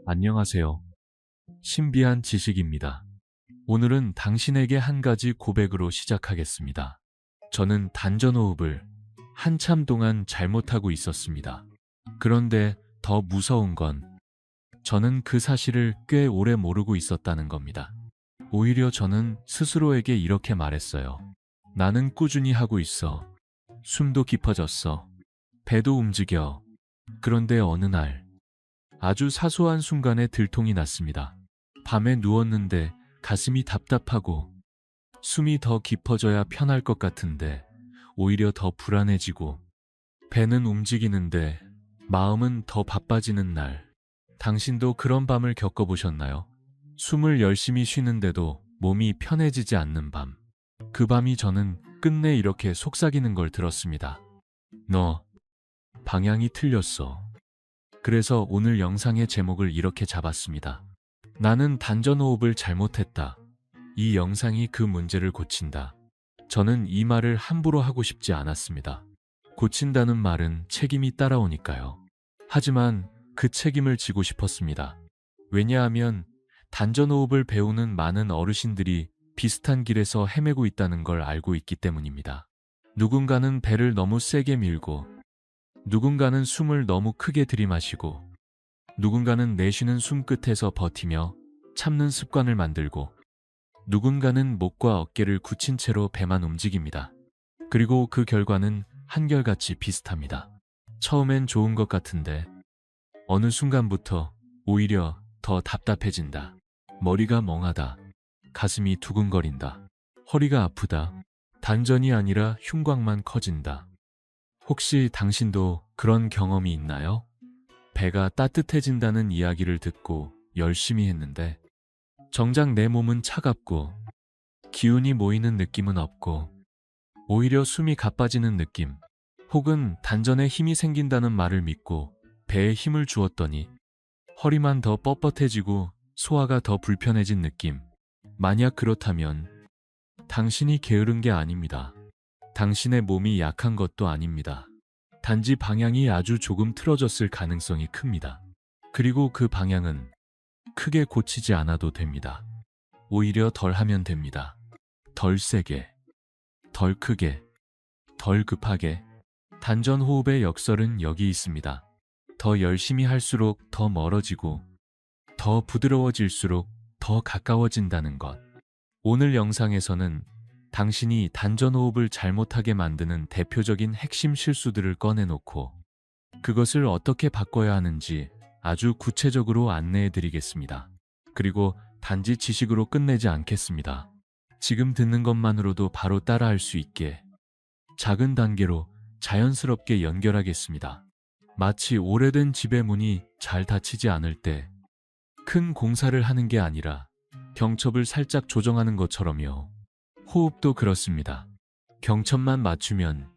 안녕하세요. 신비한 지식입니다. 오늘은 당신에게 한 가지 고백으로 시작하겠습니다. 저는 단전호흡을 한참 동안 잘못하고 있었습니다. 그런데 더 무서운 건 저는 그 사실을 꽤 오래 모르고 있었다는 겁니다. 오히려 저는 스스로에게 이렇게 말했어요. 나는 꾸준히 하고 있어. 숨도 깊어졌어. 배도 움직여. 그런데 어느 날 아주 사소한 순간에 들통이 났습니다. 밤에 누웠는데 가슴이 답답하고 숨이 더 깊어져야 편할 것 같은데 오히려 더 불안해지고 배는 움직이는데 마음은 더 바빠지는 날. 당신도 그런 밤을 겪어보셨나요? 숨을 열심히 쉬는데도 몸이 편해지지 않는 밤. 그 밤이 저는 끝내 이렇게 속삭이는 걸 들었습니다. 너 방향이 틀렸어. 그래서 오늘 영상의 제목을 이렇게 잡았습니다. 나는 단전호흡을 잘못했다. 이 영상이 그 문제를 고친다. 저는 이 말을 함부로 하고 싶지 않았습니다. 고친다는 말은 책임이 따라오니까요. 하지만 그 책임을 지고 싶었습니다. 왜냐하면 단전호흡을 배우는 많은 어르신들이 비슷한 길에서 헤매고 있다는 걸 알고 있기 때문입니다. 누군가는 배를 너무 세게 밀고 누군가는 숨을 너무 크게 들이마시고 누군가는 내쉬는 숨 끝에서 버티며 참는 습관을 만들고 누군가는 목과 어깨를 굳힌 채로 배만 움직입니다. 그리고 그 결과는 한결같이 비슷합니다. 처음엔 좋은 것 같은데 어느 순간부터 오히려 더 답답해진다. 머리가 멍하다. 가슴이 두근거린다. 허리가 아프다. 단전이 아니라 흉곽만 커진다. 혹시 당신도 그런 경험이 있나요? 배가 따뜻해진다는 이야기를 듣고 열심히 했는데 정작 내 몸은 차갑고 기운이 모이는 느낌은 없고 오히려 숨이 가빠지는 느낌. 혹은 단전에 힘이 생긴다는 말을 믿고 배에 힘을 주었더니 허리만 더 뻣뻣해지고 소화가 더 불편해진 느낌. 만약 그렇다면 당신이 게으른 게 아닙니다. 당신의 몸이 약한 것도 아닙니다. 단지 방향이 아주 조금 틀어졌을 가능성이 큽니다. 그리고 그 방향은 크게 고치지 않아도 됩니다. 오히려 덜 하면 됩니다. 덜 세게, 덜 크게, 덜 급하게. 단전 호흡의 역설은 여기 있습니다. 더 열심히 할수록 더 멀어지고 더 부드러워질수록 더 가까워진다는 것. 오늘 영상에서는 당신이 단전호흡을 잘못하게 만드는 대표적인 핵심 실수들을 꺼내놓고 그것을 어떻게 바꿔야 하는지 아주 구체적으로 안내해 드리겠습니다. 그리고 단지 지식으로 끝내지 않겠습니다. 지금 듣는 것만으로도 바로 따라할 수 있게 작은 단계로 자연스럽게 연결하겠습니다. 마치 오래된 집의 문이 잘 닫히지 않을 때 큰 공사를 하는 게 아니라 경첩을 살짝 조정하는 것처럼요. 호흡도 그렇습니다. 경첩만 맞추면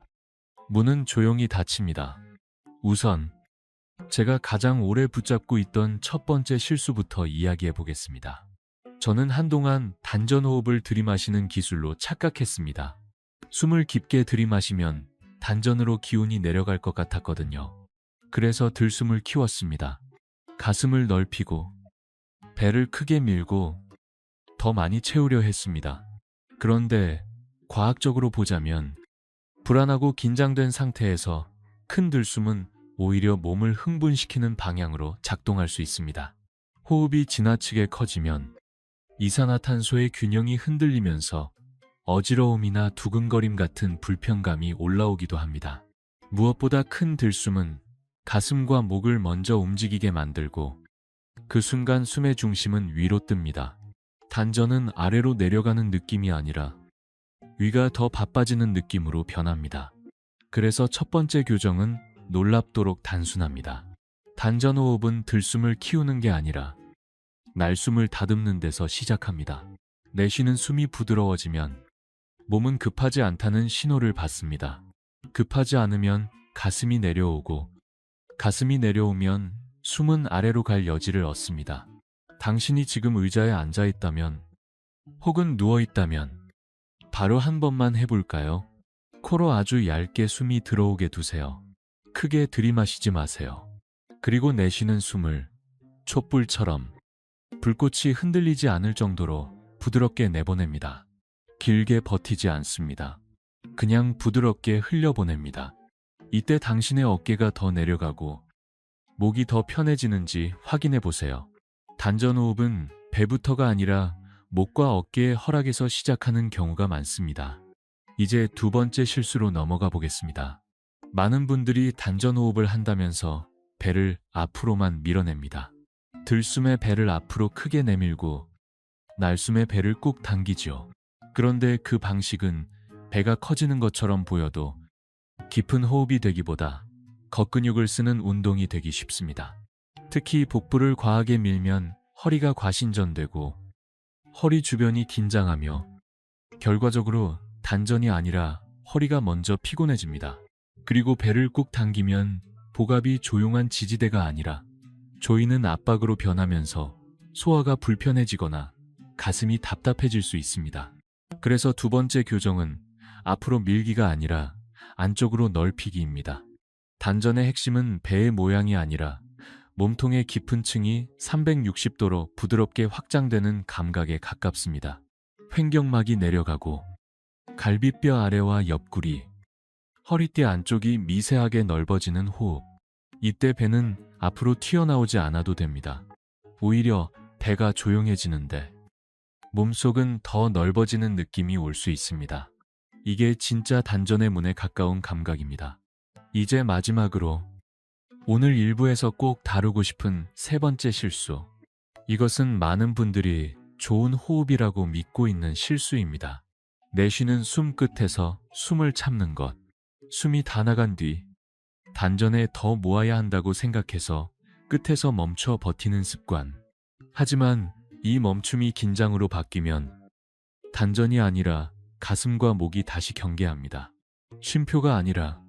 문은 조용히 닫힙니다. 우선 제가 가장 오래 붙잡고 있던 첫 번째 실수부터 이야기해 보겠습니다. 저는 한동안 단전호흡을 들이마시는 기술로 착각했습니다. 숨을 깊게 들이마시면 단전으로 기운이 내려갈 것 같았거든요. 그래서 들숨을 키웠습니다. 가슴을 넓히고 배를 크게 밀고 더 많이 채우려 했습니다. 그런데 과학적으로 보자면 불안하고 긴장된 상태에서 큰 들숨은 오히려 몸을 흥분시키는 방향으로 작동할 수 있습니다. 호흡이 지나치게 커지면 이산화탄소의 균형이 흔들리면서 어지러움이나 두근거림 같은 불편감이 올라오기도 합니다. 무엇보다 큰 들숨은 가슴과 목을 먼저 움직이게 만들고 그 순간 숨의 중심은 위로 뜹니다. 단전은 아래로 내려가는 느낌이 아니라 위가 더 바빠지는 느낌으로 변합니다. 그래서 첫 번째 교정은 놀랍도록 단순합니다. 단전호흡은 들숨을 키우는 게 아니라 날숨을 다듬는 데서 시작합니다. 내쉬는 숨이 부드러워지면 몸은 급하지 않다는 신호를 받습니다. 급하지 않으면 가슴이 내려오고 가슴이 내려오면 숨은 아래로 갈 여지를 얻습니다. 당신이 지금 의자에 앉아 있다면 혹은 누워 있다면 바로 한 번만 해볼까요? 코로 아주 얇게 숨이 들어오게 두세요. 크게 들이마시지 마세요. 그리고 내쉬는 숨을 촛불처럼 불꽃이 흔들리지 않을 정도로 부드럽게 내보냅니다. 길게 버티지 않습니다. 그냥 부드럽게 흘려보냅니다. 이때 당신의 어깨가 더 내려가고 목이 더 편해지는지 확인해 보세요. 단전호흡은 배부터가 아니라 목과 어깨의 허락에서 시작하는 경우가 많습니다. 이제 두 번째 실수로 넘어가 보겠습니다. 많은 분들이 단전호흡을 한다면서 배를 앞으로만 밀어냅니다. 들숨에 배를 앞으로 크게 내밀고 날숨에 배를 꾹 당기지요. 그런데 그 방식은 배가 커지는 것처럼 보여도 깊은 호흡이 되기보다 겉근육을 쓰는 운동이 되기 쉽습니다. 특히 복부를 과하게 밀면 허리가 과신전되고 허리 주변이 긴장하며 결과적으로 단전이 아니라 허리가 먼저 피곤해집니다. 그리고 배를 꾹 당기면 복압이 조용한 지지대가 아니라 조이는 압박으로 변하면서 소화가 불편해지거나 가슴이 답답해질 수 있습니다. 그래서 두 번째 교정은 앞으로 밀기가 아니라 안쪽으로 넓히기입니다. 단전의 핵심은 배의 모양이 아니라 몸통의 깊은 층이 360도로 부드럽게 확장되는 감각에 가깝습니다. 횡격막이 내려가고 갈비뼈 아래와 옆구리, 허리띠 안쪽이 미세하게 넓어지는 호흡. 이때 배는 앞으로 튀어나오지 않아도 됩니다. 오히려 배가 조용해지는데 몸속은 더 넓어지는 느낌이 올 수 있습니다. 이게 진짜 단전의 문에 가까운 감각입니다. 이제 마지막으로 오늘 일부에서 꼭 다루고 싶은 세 번째 실수. 이것은 많은 분들이 좋은 호흡이라고 믿고 있는 실수입니다. 내쉬는 숨 끝에서 숨을 참는 것. 숨이 다 나간 뒤 단전에 더 모아야 한다고 생각해서 끝에서 멈춰 버티는 습관. 하지만 이 멈춤이 긴장으로 바뀌면 단전이 아니라 가슴과 목이 다시 경계합니다. 쉼표가 아니라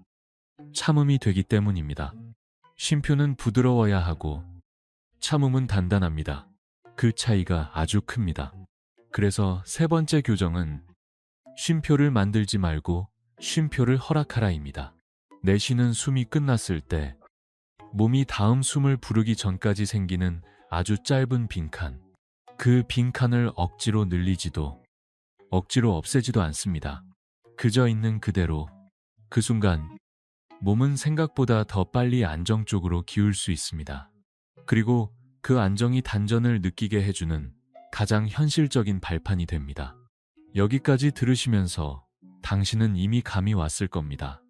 참음이 되기 때문입니다. 쉼표는 부드러워야 하고 참음은 단단합니다. 그 차이가 아주 큽니다. 그래서 세 번째 교정은 쉼표를 만들지 말고 쉼표를 허락하라입니다. 내쉬는 숨이 끝났을 때 몸이 다음 숨을 부르기 전까지 생기는 아주 짧은 빈칸. 그 빈칸을 억지로 늘리지도 억지로 없애지도 않습니다. 그저 있는 그대로. 그 순간 몸은 생각보다 더 빨리 안정 쪽으로 기울 수 있습니다. 그리고 그 안정이 단전을 느끼게 해주는 가장 현실적인 발판이 됩니다. 여기까지 들으시면서 당신은 이미 감이 왔을 겁니다.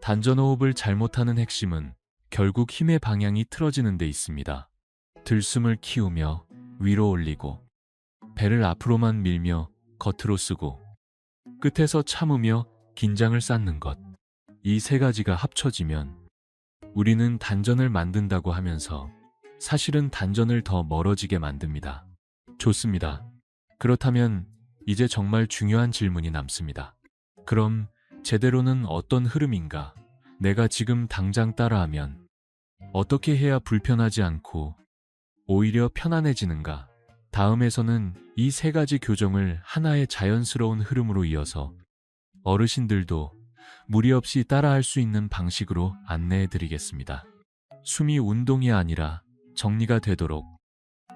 단전호흡을 잘못하는 핵심은 결국 힘의 방향이 틀어지는 데 있습니다. 들숨을 키우며 위로 올리고 배를 앞으로만 밀며 겉으로 쓰고 끝에서 참으며 긴장을 쌓는 것. 이 세 가지가 합쳐지면 우리는 단전을 만든다고 하면서 사실은 단전을 더 멀어지게 만듭니다. 좋습니다. 그렇다면 이제 정말 중요한 질문이 남습니다. 그럼 제대로는 어떤 흐름인가? 내가 지금 당장 따라하면 어떻게 해야 불편하지 않고 오히려 편안해지는가? 다음에서는 이 세 가지 교정을 하나의 자연스러운 흐름으로 이어서 어르신들도 무리 없이 따라할 수 있는 방식으로 안내해 드리겠습니다. 숨이 운동이 아니라 정리가 되도록,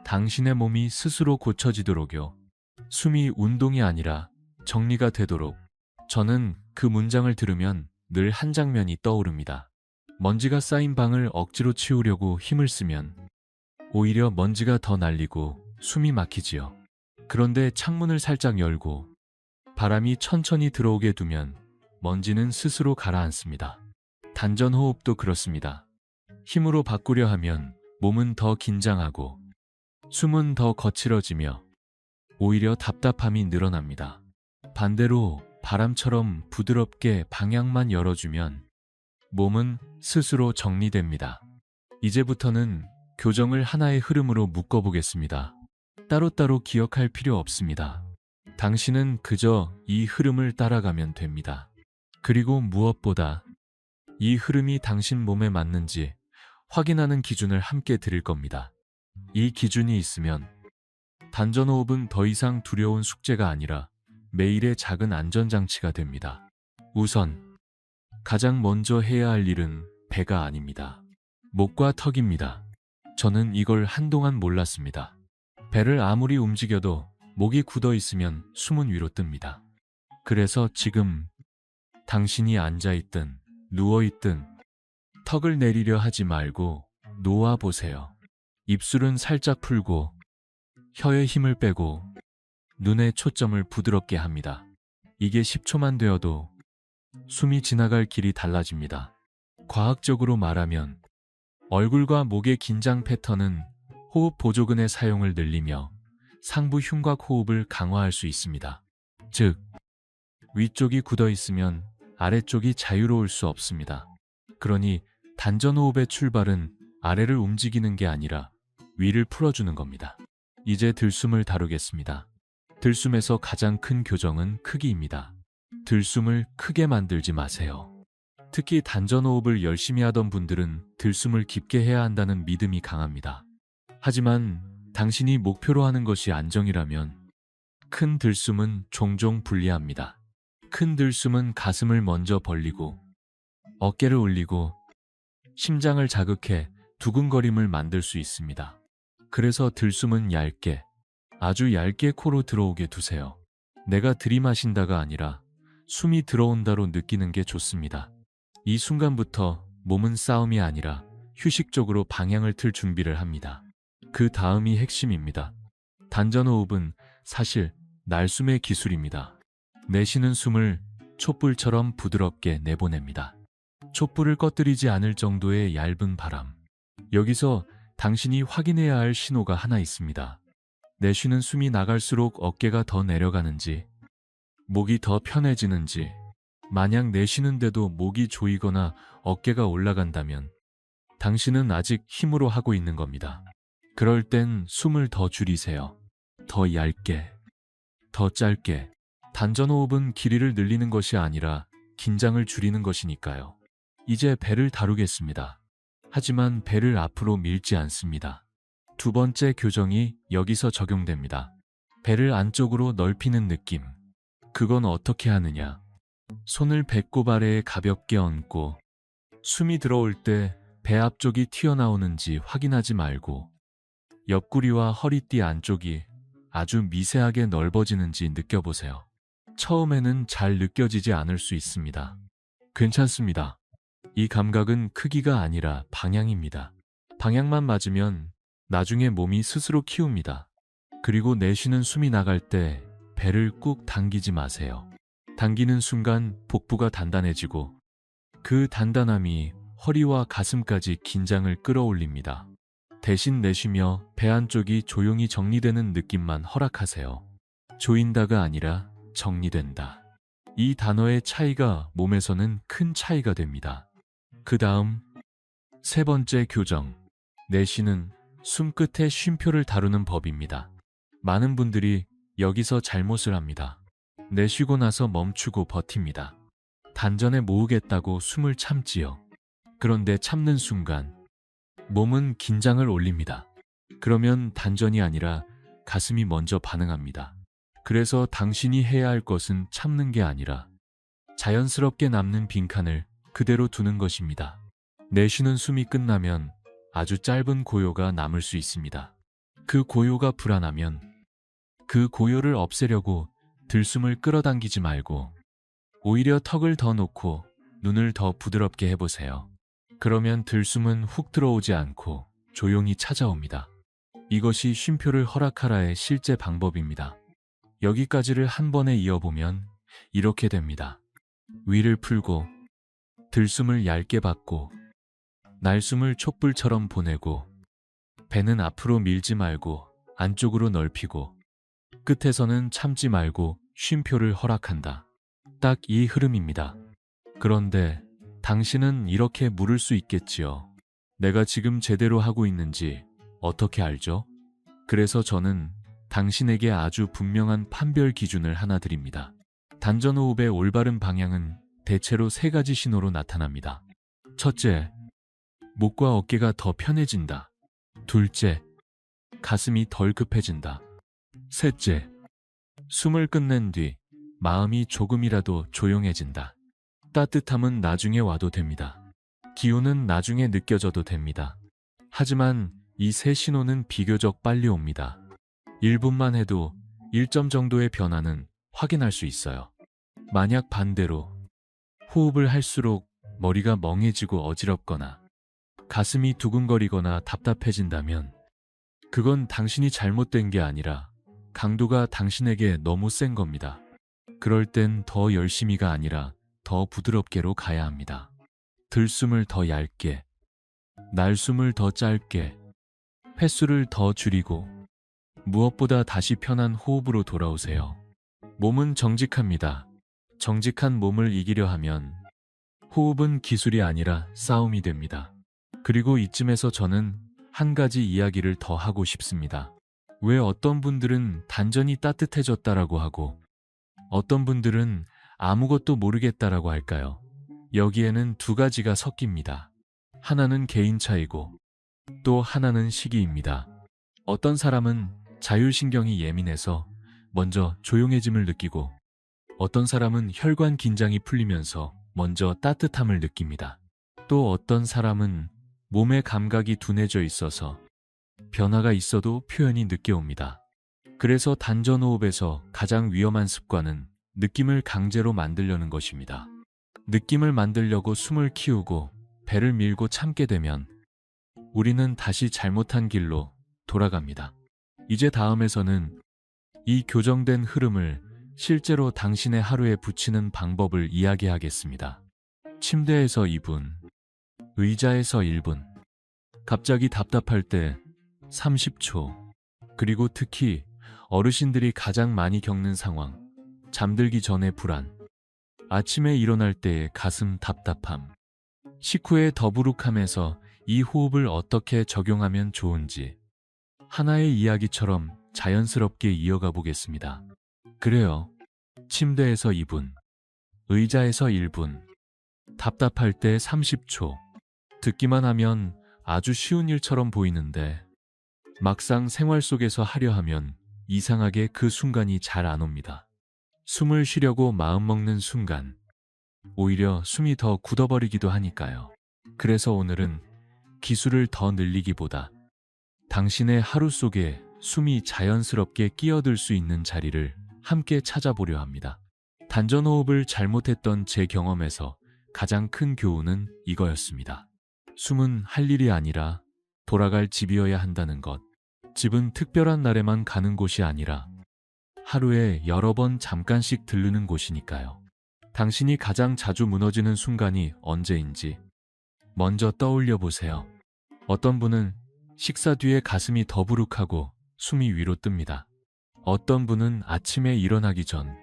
당신의 몸이 스스로 고쳐지도록요. 숨이 운동이 아니라 정리가 되도록. 저는 그 문장을 들으면 늘 한 장면이 떠오릅니다. 먼지가 쌓인 방을 억지로 치우려고 힘을 쓰면 오히려 먼지가 더 날리고 숨이 막히지요. 그런데 창문을 살짝 열고 바람이 천천히 들어오게 두면 먼지는 스스로 가라앉습니다. 단전호흡도 그렇습니다. 힘으로 바꾸려 하면 몸은 더 긴장하고 숨은 더 거칠어지며 오히려 답답함이 늘어납니다. 반대로 바람처럼 부드럽게 방향만 열어주면 몸은 스스로 정리됩니다. 이제부터는 교정을 하나의 흐름으로 묶어보겠습니다. 따로따로 기억할 필요 없습니다. 당신은 그저 이 흐름을 따라가면 됩니다. 그리고 무엇보다 이 흐름이 당신 몸에 맞는지 확인하는 기준을 함께 드릴 겁니다. 이 기준이 있으면 단전호흡은 더 이상 두려운 숙제가 아니라 매일의 작은 안전장치가 됩니다. 우선 가장 먼저 해야 할 일은 배가 아닙니다. 목과 턱입니다. 저는 이걸 한동안 몰랐습니다. 배를 아무리 움직여도 목이 굳어 있으면 숨은 위로 뜹니다. 그래서 지금 당신이 앉아있든 누워있든 턱을 내리려 하지 말고 놓아보세요. 입술은 살짝 풀고 혀에 힘을 빼고 눈에 초점을 부드럽게 합니다. 이게 10초만 되어도 숨이 지나갈 길이 달라집니다. 과학적으로 말하면 얼굴과 목의 긴장 패턴은 호흡 보조근의 사용을 늘리며 상부 흉곽 호흡을 강화할 수 있습니다. 즉, 위쪽이 굳어 있으면 아래쪽이 자유로울 수 없습니다. 그러니 단전호흡의 출발은 아래를 움직이는 게 아니라 위를 풀어주는 겁니다. 이제 들숨을 다루겠습니다. 들숨에서 가장 큰 교정은 크기입니다. 들숨을 크게 만들지 마세요. 특히 단전호흡을 열심히 하던 분들은 들숨을 깊게 해야 한다는 믿음이 강합니다. 하지만 당신이 목표로 하는 것이 안정이라면 큰 들숨은 종종 불리합니다. 큰 들숨은 가슴을 먼저 벌리고 어깨를 올리고 심장을 자극해 두근거림을 만들 수 있습니다. 그래서 들숨은 얇게, 아주 얇게 코로 들어오게 두세요. 내가 들이마신다가 아니라 숨이 들어온다로 느끼는 게 좋습니다. 이 순간부터 몸은 싸움이 아니라 휴식적으로 방향을 틀 준비를 합니다. 그 다음이 핵심입니다. 단전호흡은 사실 날숨의 기술입니다. 내쉬는 숨을 촛불처럼 부드럽게 내보냅니다. 촛불을 꺼뜨리지 않을 정도의 얇은 바람. 여기서 당신이 확인해야 할 신호가 하나 있습니다. 내쉬는 숨이 나갈수록 어깨가 더 내려가는지, 목이 더 편해지는지, 만약 내쉬는데도 목이 조이거나 어깨가 올라간다면 당신은 아직 힘으로 하고 있는 겁니다. 그럴 땐 숨을 더 줄이세요. 더 얇게, 더 짧게. 단전호흡은 길이를 늘리는 것이 아니라 긴장을 줄이는 것이니까요. 이제 배를 다루겠습니다. 하지만 배를 앞으로 밀지 않습니다. 두 번째 교정이 여기서 적용됩니다. 배를 안쪽으로 넓히는 느낌. 그건 어떻게 하느냐? 손을 배꼽 아래에 가볍게 얹고 숨이 들어올 때 배 앞쪽이 튀어나오는지 확인하지 말고 옆구리와 허리띠 안쪽이 아주 미세하게 넓어지는지 느껴보세요. 처음에는 잘 느껴지지 않을 수 있습니다. 괜찮습니다. 이 감각은 크기가 아니라 방향입니다. 방향만 맞으면 나중에 몸이 스스로 키웁니다. 그리고 내쉬는 숨이 나갈 때 배를 꾹 당기지 마세요. 당기는 순간 복부가 단단해지고 그 단단함이 허리와 가슴까지 긴장을 끌어올립니다. 대신 내쉬며 배 안쪽이 조용히 정리되는 느낌만 허락하세요. 조인다가 아니라 정리된다. 이 단어의 차이가 몸에서는 큰 차이가 됩니다. 그 다음 세 번째 교정. 내쉬는 숨끝의 쉼표를 다루는 법입니다. 많은 분들이 여기서 잘못을 합니다. 내쉬고 나서 멈추고 버팁니다. 단전에 모으겠다고 숨을 참지요. 그런데 참는 순간 몸은 긴장을 올립니다. 그러면 단전이 아니라 가슴이 먼저 반응합니다. 그래서 당신이 해야 할 것은 참는 게 아니라 자연스럽게 남는 빈칸을 그대로 두는 것입니다. 내쉬는 숨이 끝나면 아주 짧은 고요가 남을 수 있습니다. 그 고요가 불안하면 그 고요를 없애려고 들숨을 끌어당기지 말고 오히려 턱을 더 놓고 눈을 더 부드럽게 해보세요. 그러면 들숨은 훅 들어오지 않고 조용히 찾아옵니다. 이것이 쉼표를 허락하라의 실제 방법입니다. 여기까지를 한 번에 이어보면 이렇게 됩니다. 위를 풀고 들숨을 얇게 받고 날숨을 촛불처럼 보내고 배는 앞으로 밀지 말고 안쪽으로 넓히고 끝에서는 참지 말고 쉼표를 허락한다. 딱 이 흐름입니다. 그런데 당신은 이렇게 물을 수 있겠지요. 내가 지금 제대로 하고 있는지 어떻게 알죠? 그래서 저는 당신에게 아주 분명한 판별 기준을 하나 드립니다. 단전호흡의 올바른 방향은 대체로 세 가지 신호로 나타납니다. 첫째, 목과 어깨가 더 편해진다. 둘째, 가슴이 덜 급해진다. 셋째, 숨을 끝낸 뒤 마음이 조금이라도 조용해진다. 따뜻함은 나중에 와도 됩니다. 기운은 나중에 느껴져도 됩니다. 하지만 이 세 신호는 비교적 빨리 옵니다. 1분만 해도 1점 정도의 변화는 확인할 수 있어요. 만약 반대로 호흡을 할수록 머리가 멍해지고 어지럽거나 가슴이 두근거리거나 답답해진다면 그건 당신이 잘못된 게 아니라 강도가 당신에게 너무 센 겁니다. 그럴 땐 더 열심히가 아니라 더 부드럽게로 가야 합니다. 들숨을 더 얇게, 날숨을 더 짧게, 횟수를 더 줄이고 무엇보다 다시 편한 호흡으로 돌아오세요. 몸은 정직합니다. 정직한 몸을 이기려 하면 호흡은 기술이 아니라 싸움이 됩니다. 그리고 이쯤에서 저는 한 가지 이야기를 더 하고 싶습니다. 왜 어떤 분들은 단전이 따뜻해졌다라고 하고 어떤 분들은 아무것도 모르겠다라고 할까요? 여기에는 두 가지가 섞입니다. 하나는 개인 차이고 또 하나는 시기입니다. 어떤 사람은 자율신경이 예민해서 먼저 조용해짐을 느끼고 어떤 사람은 혈관 긴장이 풀리면서 먼저 따뜻함을 느낍니다. 또 어떤 사람은 몸의 감각이 둔해져 있어서 변화가 있어도 표현이 늦게 옵니다. 그래서 단전호흡에서 가장 위험한 습관은 느낌을 강제로 만들려는 것입니다. 느낌을 만들려고 숨을 키우고 배를 밀고 참게 되면 우리는 다시 잘못한 길로 돌아갑니다. 이제 다음에서는 이 교정된 흐름을 실제로 당신의 하루에 붙이는 방법을 이야기하겠습니다. 침대에서 2분, 의자에서 1분, 갑자기 답답할 때 30초, 그리고 특히 어르신들이 가장 많이 겪는 상황, 잠들기 전의 불안, 아침에 일어날 때의 가슴 답답함, 식후의 더부룩함에서 이 호흡을 어떻게 적용하면 좋은지 하나의 이야기처럼 자연스럽게 이어가 보겠습니다. 그래요. 침대에서 2분, 의자에서 1분, 답답할 때 30초. 듣기만 하면 아주 쉬운 일처럼 보이는데 막상 생활 속에서 하려 하면 이상하게 그 순간이 잘 안 옵니다. 숨을 쉬려고 마음먹는 순간 오히려 숨이 더 굳어버리기도 하니까요. 그래서 오늘은 기술을 더 늘리기보다 당신의 하루 속에 숨이 자연스럽게 끼어들 수 있는 자리를 함께 찾아보려 합니다. 단전호흡을 잘못했던 제 경험에서 가장 큰 교훈은 이거였습니다. 숨은 할 일이 아니라 돌아갈 집이어야 한다는 것. 집은 특별한 날에만 가는 곳이 아니라 하루에 여러 번 잠깐씩 들르는 곳이니까요. 당신이 가장 자주 무너지는 순간이 언제인지 먼저 떠올려 보세요. 어떤 분은 식사 뒤에 가슴이 더부룩하고 숨이 위로 뜹니다. 어떤 분은 아침에 일어나기 전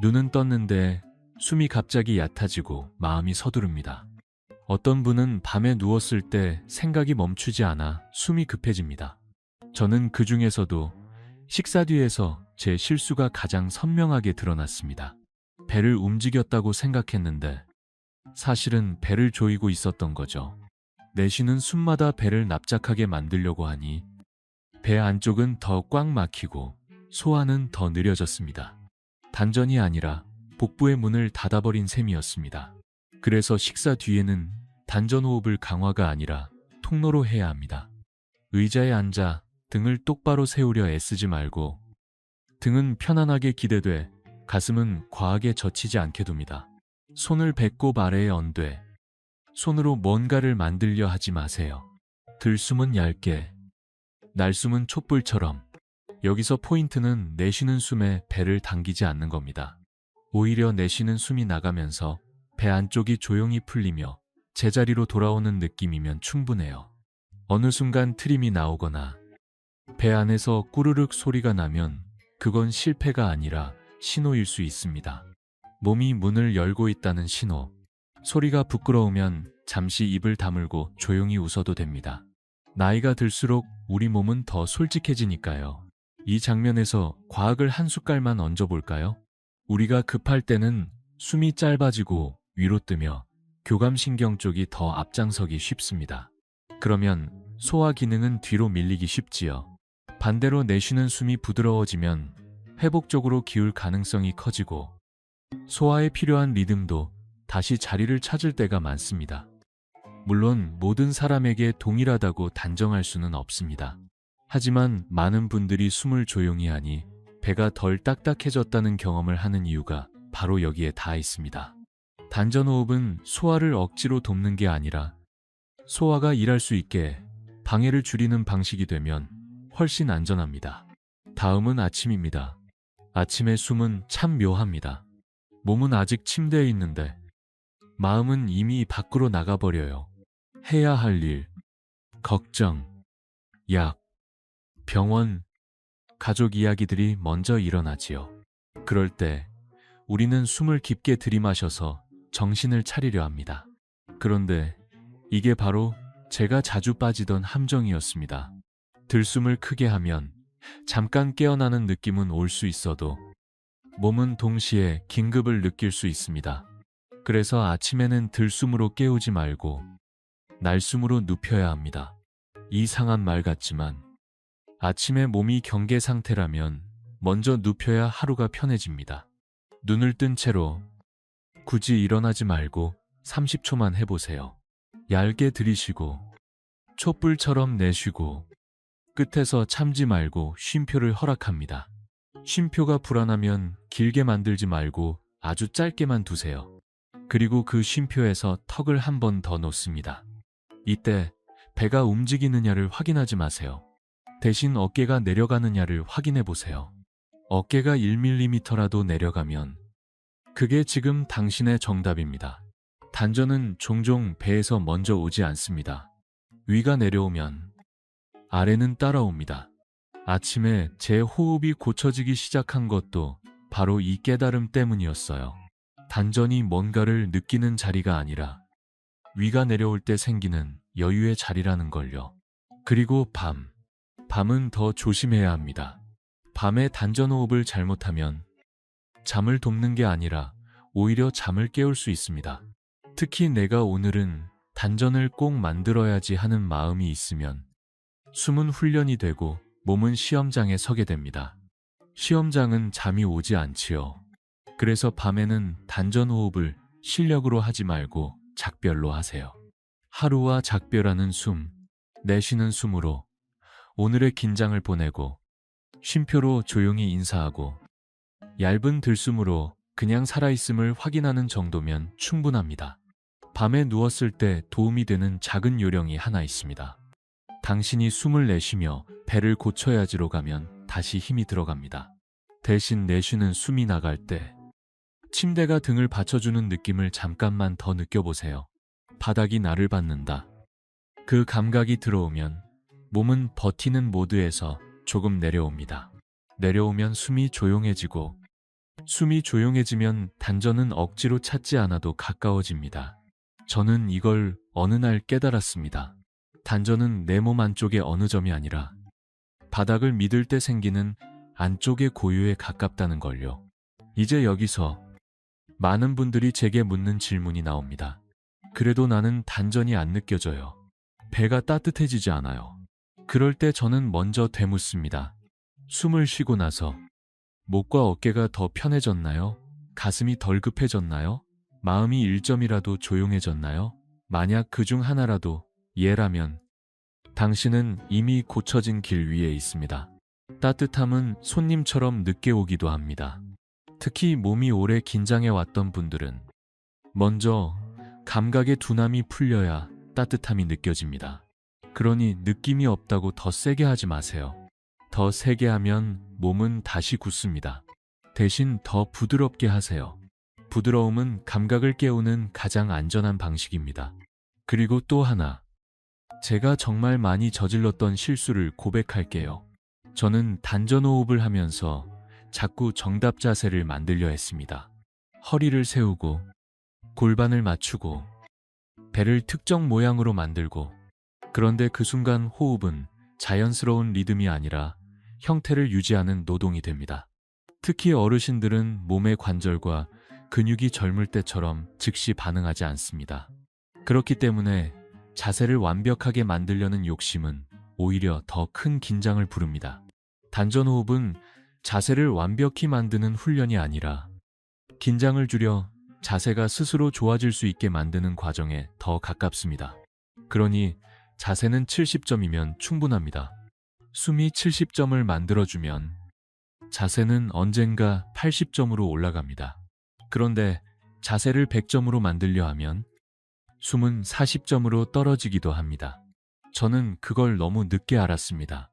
눈은 떴는데 숨이 갑자기 얕아지고 마음이 서두릅니다. 어떤 분은 밤에 누웠을 때 생각이 멈추지 않아 숨이 급해집니다. 저는 그 중에서도 식사 뒤에서 제 실수가 가장 선명하게 드러났습니다. 배를 움직였다고 생각했는데 사실은 배를 조이고 있었던 거죠. 내쉬는 숨마다 배를 납작하게 만들려고 하니 배 안쪽은 더 꽉 막히고 소화는 더 느려졌습니다. 단전이 아니라 복부의 문을 닫아버린 셈이었습니다. 그래서 식사 뒤에는 단전호흡을 강화가 아니라 통로로 해야 합니다. 의자에 앉아 등을 똑바로 세우려 애쓰지 말고 등은 편안하게 기대돼 가슴은 과하게 젖히지 않게 둡니다. 손을 배꼽 아래에 얹되 손으로 뭔가를 만들려 하지 마세요. 들숨은 얇게, 날숨은 촛불처럼. 여기서 포인트는 내쉬는 숨에 배를 당기지 않는 겁니다. 오히려 내쉬는 숨이 나가면서 배 안쪽이 조용히 풀리며 제자리로 돌아오는 느낌이면 충분해요. 어느 순간 트림이 나오거나 배 안에서 꾸르륵 소리가 나면 그건 실패가 아니라 신호일 수 있습니다. 몸이 문을 열고 있다는 신호. 소리가 부끄러우면 잠시 입을 다물고 조용히 웃어도 됩니다. 나이가 들수록 우리 몸은 더 솔직해지니까요. 이 장면에서 과학을 한 숟갈만 얹어볼까요? 우리가 급할 때는 숨이 짧아지고 위로 뜨며 교감신경 쪽이 더 앞장서기 쉽습니다. 그러면 소화 기능은 뒤로 밀리기 쉽지요. 반대로 내쉬는 숨이 부드러워지면 회복적으로 기울 가능성이 커지고 소화에 필요한 리듬도 다시 자리를 찾을 때가 많습니다. 물론 모든 사람에게 동일하다고 단정할 수는 없습니다. 하지만 많은 분들이 숨을 조용히 하니 배가 덜 딱딱해졌다는 경험을 하는 이유가 바로 여기에 다 있습니다. 단전호흡은 소화를 억지로 돕는 게 아니라 소화가 일할 수 있게 방해를 줄이는 방식이 되면 훨씬 안전합니다. 다음은 아침입니다. 아침의 숨은 참 묘합니다. 몸은 아직 침대에 있는데 마음은 이미 밖으로 나가버려요. 해야 할 일, 걱정, 약, 병원, 가족 이야기들이 먼저 일어나지요. 그럴 때 우리는 숨을 깊게 들이마셔서 정신을 차리려 합니다. 그런데 이게 바로 제가 자주 빠지던 함정이었습니다. 들숨을 크게 하면 잠깐 깨어나는 느낌은 올 수 있어도 몸은 동시에 긴급을 느낄 수 있습니다. 그래서 아침에는 들숨으로 깨우지 말고 날숨으로 눕혀야 합니다. 이상한 말 같지만 아침에 몸이 경계 상태라면 먼저 눕혀야 하루가 편해집니다. 눈을 뜬 채로 굳이 일어나지 말고 30초만 해보세요. 얇게 들이쉬고 촛불처럼 내쉬고 끝에서 참지 말고 쉼표를 허락합니다. 쉼표가 불안하면 길게 만들지 말고 아주 짧게만 두세요. 그리고 그 쉼표에서 턱을 한 번 더 놓습니다. 이때 배가 움직이느냐를 확인하지 마세요. 대신 어깨가 내려가느냐를 확인해 보세요. 어깨가 1mm라도 내려가면 그게 지금 당신의 정답입니다. 단전은 종종 배에서 먼저 오지 않습니다. 위가 내려오면 아래는 따라옵니다. 아침에 제 호흡이 고쳐지기 시작한 것도 바로 이 깨달음 때문이었어요. 단전이 뭔가를 느끼는 자리가 아니라 위가 내려올 때 생기는 여유의 자리라는 걸요. 그리고 밤은 더 조심해야 합니다. 밤에 단전호흡을 잘못하면 잠을 돕는 게 아니라 오히려 잠을 깨울 수 있습니다. 특히 내가 오늘은 단전을 꼭 만들어야지 하는 마음이 있으면 숨은 훈련이 되고 몸은 시험장에 서게 됩니다. 시험장은 잠이 오지 않지요. 그래서 밤에는 단전호흡을 실력으로 하지 말고 작별로 하세요. 하루와 작별하는 숨, 내쉬는 숨으로 오늘의 긴장을 보내고 쉼표로 조용히 인사하고 얇은 들숨으로 그냥 살아있음을 확인하는 정도면 충분합니다. 밤에 누웠을 때 도움이 되는 작은 요령이 하나 있습니다. 당신이 숨을 내쉬며 배를 고쳐야지로 가면 다시 힘이 들어갑니다. 대신 내쉬는 숨이 나갈 때 침대가 등을 받쳐주는 느낌을 잠깐만 더 느껴보세요. 바닥이 나를 받는다. 그 감각이 들어오면 몸은 버티는 모드에서 조금 내려옵니다. 내려오면 숨이 조용해지고 숨이 조용해지면 단전은 억지로 찾지 않아도 가까워집니다. 저는 이걸 어느 날 깨달았습니다. 단전은 내 몸 안쪽의 어느 점이 아니라 바닥을 믿을 때 생기는 안쪽의 고유에 가깝다는 걸요. 이제 여기서 많은 분들이 제게 묻는 질문이 나옵니다. 그래도 나는 단전이 안 느껴져요. 배가 따뜻해지지 않아요. 그럴 때 저는 먼저 되묻습니다. 숨을 쉬고 나서 목과 어깨가 더 편해졌나요? 가슴이 덜 급해졌나요? 마음이 1점이라도 조용해졌나요? 만약 그중 하나라도 예라면 당신은 이미 고쳐진 길 위에 있습니다. 따뜻함은 손님처럼 늦게 오기도 합니다. 특히 몸이 오래 긴장해 왔던 분들은 먼저 감각의 둔함이 풀려야 따뜻함이 느껴집니다. 그러니 느낌이 없다고 더 세게 하지 마세요. 더 세게 하면 몸은 다시 굳습니다. 대신 더 부드럽게 하세요. 부드러움은 감각을 깨우는 가장 안전한 방식입니다. 그리고 또 하나, 제가 정말 많이 저질렀던 실수를 고백할게요. 저는 단전호흡을 하면서 자꾸 정답 자세를 만들려 했습니다. 허리를 세우고 골반을 맞추고 배를 특정 모양으로 만들고, 그런데 그 순간 호흡은 자연스러운 리듬이 아니라 형태를 유지하는 노동이 됩니다. 특히 어르신들은 몸의 관절과 근육이 젊을 때처럼 즉시 반응하지 않습니다. 그렇기 때문에 자세를 완벽하게 만들려는 욕심은 오히려 더 큰 긴장을 부릅니다. 단전호흡은 자세를 완벽히 만드는 훈련이 아니라 긴장을 줄여 자세가 스스로 좋아질 수 있게 만드는 과정에 더 가깝습니다. 그러니 자세는 70점이면 충분합니다. 숨이 70점을 만들어주면 자세는 언젠가 80점으로 올라갑니다. 그런데 자세를 100점으로 만들려 하면 숨은 40점으로 떨어지기도 합니다. 저는 그걸 너무 늦게 알았습니다.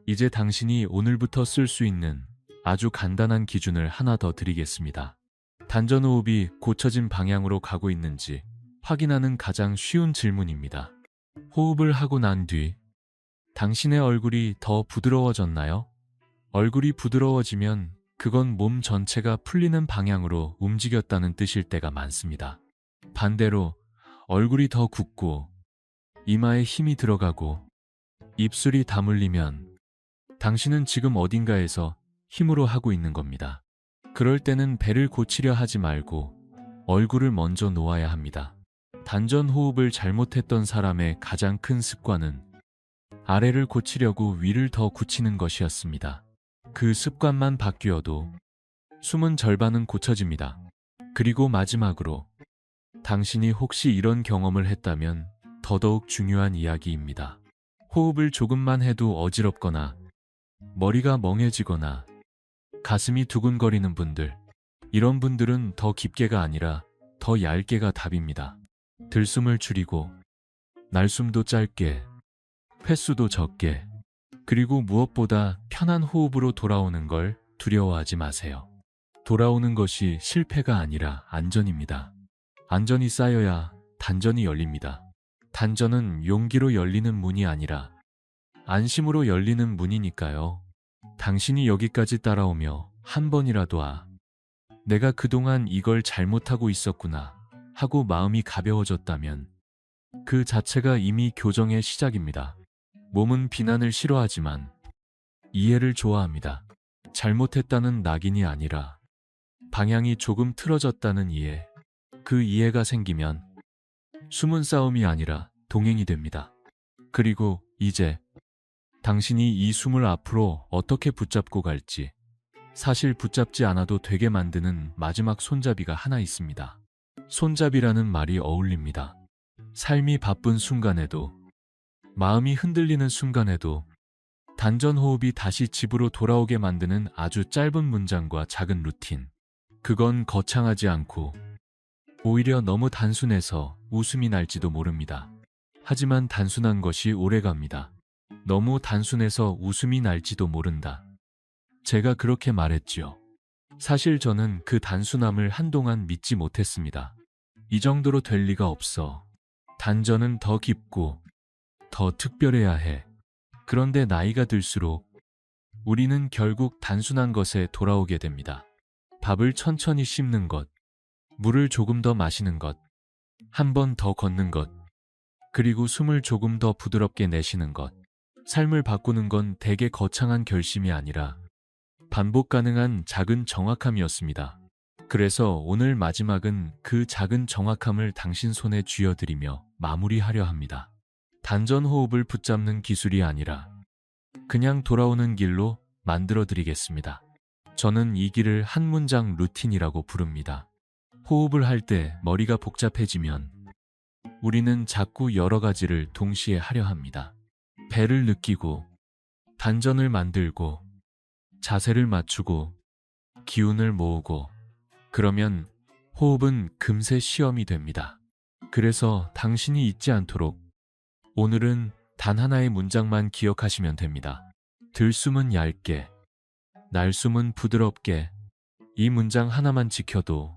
이제 당신이 오늘부터 쓸 수 있는 아주 간단한 기준을 하나 더 드리겠습니다. 단전호흡이 고쳐진 방향으로 가고 있는지 확인하는 가장 쉬운 질문입니다. 호흡을 하고 난 뒤 당신의 얼굴이 더 부드러워졌나요? 얼굴이 부드러워지면 그건 몸 전체가 풀리는 방향으로 움직였다는 뜻일 때가 많습니다. 반대로 얼굴이 더 굳고 이마에 힘이 들어가고 입술이 다물리면 당신은 지금 어딘가에서 힘으로 하고 있는 겁니다. 그럴 때는 배를 고치려 하지 말고 얼굴을 먼저 놓아야 합니다. 단전 호흡을 잘못했던 사람의 가장 큰 습관은 아래를 고치려고 위를 더 굳히는 것이었습니다. 그 습관만 바뀌어도 숨은 절반은 고쳐집니다. 그리고 마지막으로 당신이 혹시 이런 경험을 했다면 더더욱 중요한 이야기입니다. 호흡을 조금만 해도 어지럽거나 머리가 멍해지거나 가슴이 두근거리는 분들, 이런 분들은 더 깊게가 아니라 더 얇게가 답입니다. 들숨을 줄이고 날숨도 짧게, 횟수도 적게, 그리고 무엇보다 편한 호흡으로 돌아오는 걸 두려워하지 마세요. 돌아오는 것이 실패가 아니라 안전입니다. 안전이 쌓여야 단전이 열립니다. 단전은 용기로 열리는 문이 아니라 안심으로 열리는 문이니까요. 당신이 여기까지 따라오며 한 번이라도 내가 그동안 이걸 잘못하고 있었구나 하고 마음이 가벼워졌다면 그 자체가 이미 교정의 시작입니다. 몸은 비난을 싫어하지만 이해를 좋아합니다. 잘못했다는 낙인이 아니라 방향이 조금 틀어졌다는 이해, 그 이해가 생기면 숨은 싸움이 아니라 동행이 됩니다. 그리고 이제 당신이 이 숨을 앞으로 어떻게 붙잡고 갈지, 사실 붙잡지 않아도 되게 만드는 마지막 손잡이가 하나 있습니다. 손잡이라는 말이 어울립니다. 삶이 바쁜 순간에도, 마음이 흔들리는 순간에도 단전 호흡이 다시 집으로 돌아오게 만드는 아주 짧은 문장과 작은 루틴. 그건 거창하지 않고 오히려 너무 단순해서 웃음이 날지도 모릅니다. 하지만 단순한 것이 오래갑니다. 너무 단순해서 웃음이 날지도 모른다. 제가 그렇게 말했지요. 사실 저는 그 단순함을 한동안 믿지 못했습니다. 이 정도로 될 리가 없어. 단전은 더 깊고 더 특별해야 해. 그런데 나이가 들수록 우리는 결국 단순한 것에 돌아오게 됩니다. 밥을 천천히 씹는 것, 물을 조금 더 마시는 것, 한 번 더 걷는 것, 그리고 숨을 조금 더 부드럽게 내쉬는 것. 삶을 바꾸는 건 되게 거창한 결심이 아니라 반복 가능한 작은 정확함이었습니다. 그래서 오늘 마지막은 그 작은 정확함을 당신 손에 쥐어드리며 마무리하려 합니다. 단전 호흡을 붙잡는 기술이 아니라 그냥 돌아오는 길로 만들어드리겠습니다. 저는 이 길을 한 문장 루틴이라고 부릅니다. 호흡을 할 때 머리가 복잡해지면 우리는 자꾸 여러 가지를 동시에 하려 합니다. 배를 느끼고, 단전을 만들고, 자세를 맞추고, 기운을 모으고, 그러면 호흡은 금세 시험이 됩니다. 그래서 당신이 잊지 않도록 오늘은 단 하나의 문장만 기억하시면 됩니다. 들숨은 얇게, 날숨은 부드럽게. 이 문장 하나만 지켜도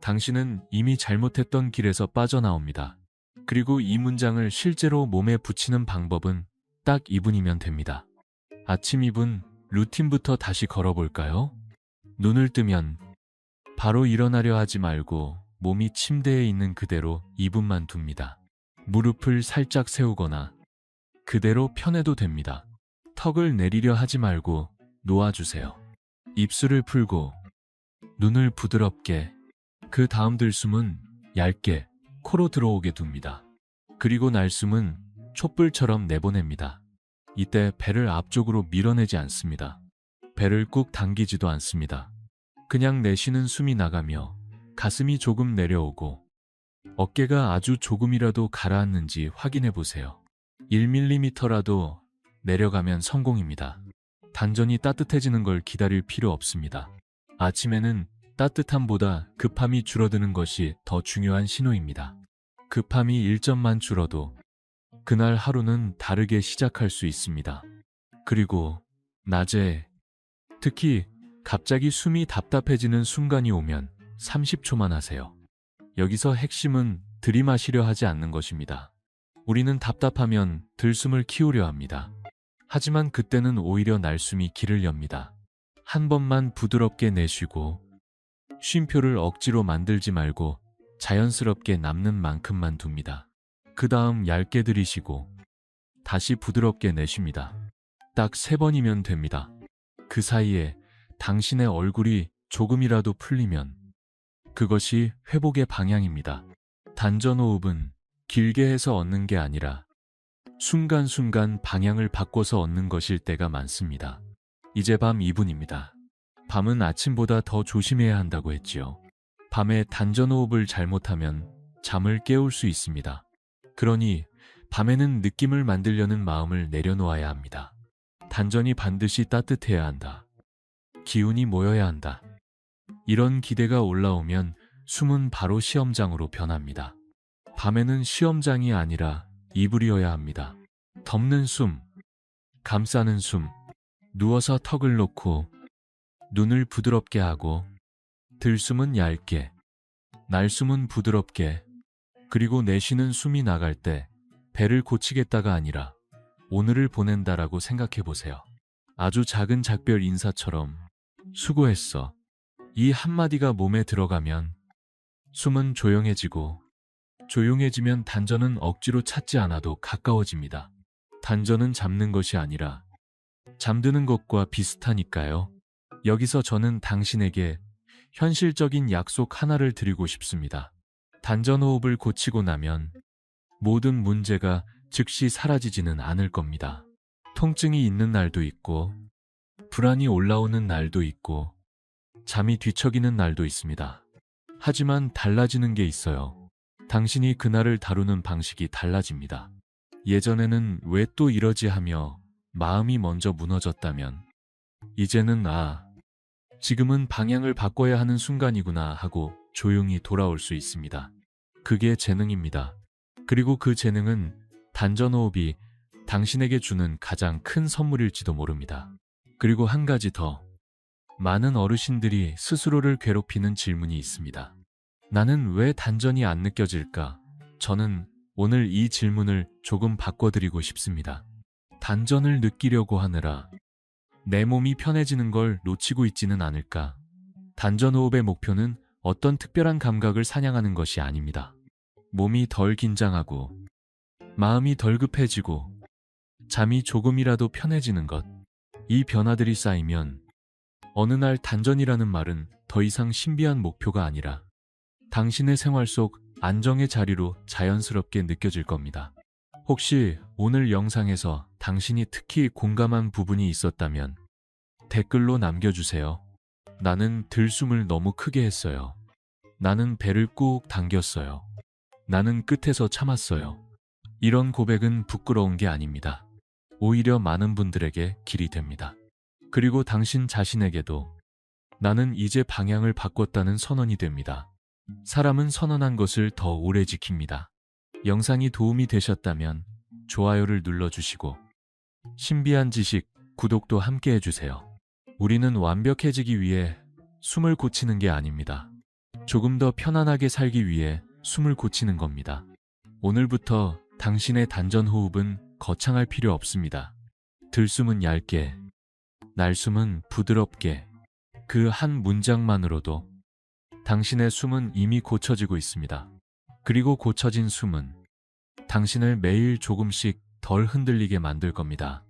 당신은 이미 잘못했던 길에서 빠져나옵니다. 그리고 이 문장을 실제로 몸에 붙이는 방법은 딱 2분이면 됩니다. 아침 2분 루틴부터 다시 걸어볼까요? 눈을 뜨면 바로 일어나려 하지 말고 몸이 침대에 있는 그대로 2분만 둡니다. 무릎을 살짝 세우거나 그대로 펴내도 됩니다. 턱을 내리려 하지 말고 놓아주세요. 입술을 풀고 눈을 부드럽게, 그 다음 들숨은 얇게 코로 들어오게 둡니다. 그리고 날숨은 촛불처럼 내보냅니다. 이때 배를 앞쪽으로 밀어내지 않습니다. 배를 꾹 당기지도 않습니다. 그냥 내쉬는 숨이 나가며 가슴이 조금 내려오고 어깨가 아주 조금이라도 가라앉는지 확인해 보세요. 1mm라도 내려가면 성공입니다. 단전이 따뜻해지는 걸 기다릴 필요 없습니다. 아침에는 따뜻함보다 급함이 줄어드는 것이 더 중요한 신호입니다. 급함이 1점만 줄어도 그날 하루는 다르게 시작할 수 있습니다. 그리고 낮에, 특히 갑자기 숨이 답답해지는 순간이 오면 30초만 하세요. 여기서 핵심은 들이마시려 하지 않는 것입니다. 우리는 답답하면 들숨을 키우려 합니다. 하지만 그때는 오히려 날숨이 길을 엽니다. 한 번만 부드럽게 내쉬고 쉼표를 억지로 만들지 말고 자연스럽게 남는 만큼만 둡니다. 그 다음 얇게 들이쉬고 다시 부드럽게 내쉽니다. 딱 3번이면 됩니다. 그 사이에 당신의 얼굴이 조금이라도 풀리면 그것이 회복의 방향입니다. 단전호흡은 길게 해서 얻는 게 아니라 순간순간 방향을 바꿔서 얻는 것일 때가 많습니다. 이제 밤 2분입니다. 밤은 아침보다 더 조심해야 한다고 했지요. 밤에 단전호흡을 잘못하면 잠을 깨울 수 있습니다. 그러니 밤에는 느낌을 만들려는 마음을 내려놓아야 합니다. 단전이 반드시 따뜻해야 한다. 기운이 모여야 한다. 이런 기대가 올라오면 숨은 바로 시험장으로 변합니다. 밤에는 시험장이 아니라 이불이어야 합니다. 덮는 숨, 감싸는 숨, 누워서 턱을 놓고 눈을 부드럽게 하고 들숨은 얇게, 날숨은 부드럽게, 그리고 내쉬는 숨이 나갈 때 배를 고치겠다가 아니라 오늘을 보낸다라고 생각해 보세요. 아주 작은 작별 인사처럼 수고했어. 이 한마디가 몸에 들어가면 숨은 조용해지고 조용해지면 단전은 억지로 찾지 않아도 가까워집니다. 단전은 잡는 것이 아니라 잠드는 것과 비슷하니까요. 여기서 저는 당신에게 현실적인 약속 하나를 드리고 싶습니다. 단전호흡을 고치고 나면 모든 문제가 즉시 사라지지는 않을 겁니다. 통증이 있는 날도 있고 불안이 올라오는 날도 있고 잠이 뒤척이는 날도 있습니다. 하지만 달라지는 게 있어요. 당신이 그날을 다루는 방식이 달라집니다. 예전에는 왜 또 이러지 하며 마음이 먼저 무너졌다면 이제는 지금은 방향을 바꿔야 하는 순간이구나 하고 조용히 돌아올 수 있습니다. 그게 재능입니다. 그리고 그 재능은 단전호흡이 당신에게 주는 가장 큰 선물일지도 모릅니다. 그리고 한 가지 더. 많은 어르신들이 스스로를 괴롭히는 질문이 있습니다. 나는 왜 단전이 안 느껴질까? 저는 오늘 이 질문을 조금 바꿔드리고 싶습니다. 단전을 느끼려고 하느라 내 몸이 편해지는 걸 놓치고 있지는 않을까? 단전호흡의 목표는 어떤 특별한 감각을 사냥하는 것이 아닙니다. 몸이 덜 긴장하고 마음이 덜 급해지고 잠이 조금이라도 편해지는 것. 이 변화들이 쌓이면 어느 날 단전이라는 말은 더 이상 신비한 목표가 아니라 당신의 생활 속 안정의 자리로 자연스럽게 느껴질 겁니다. 혹시 오늘 영상에서 당신이 특히 공감한 부분이 있었다면 댓글로 남겨주세요. 나는 들숨을 너무 크게 했어요. 나는 배를 꾹 당겼어요. 나는 끝에서 참았어요. 이런 고백은 부끄러운 게 아닙니다. 오히려 많은 분들에게 길이 됩니다. 그리고 당신 자신에게도 나는 이제 방향을 바꿨다는 선언이 됩니다. 사람은 선언한 것을 더 오래 지킵니다. 영상이 도움이 되셨다면 좋아요를 눌러주시고 신비한 지식 구독도 함께 해주세요. 우리는 완벽해지기 위해 숨을 고치는 게 아닙니다. 조금 더 편안하게 살기 위해 숨을 고치는 겁니다. 오늘부터 당신의 단전호흡은 거창할 필요 없습니다. 들숨은 얇게, 날숨은 부드럽게. 그 한 문장만으로도 당신의 숨은 이미 고쳐지고 있습니다. 그리고 고쳐진 숨은 당신을 매일 조금씩 덜 흔들리게 만들 겁니다.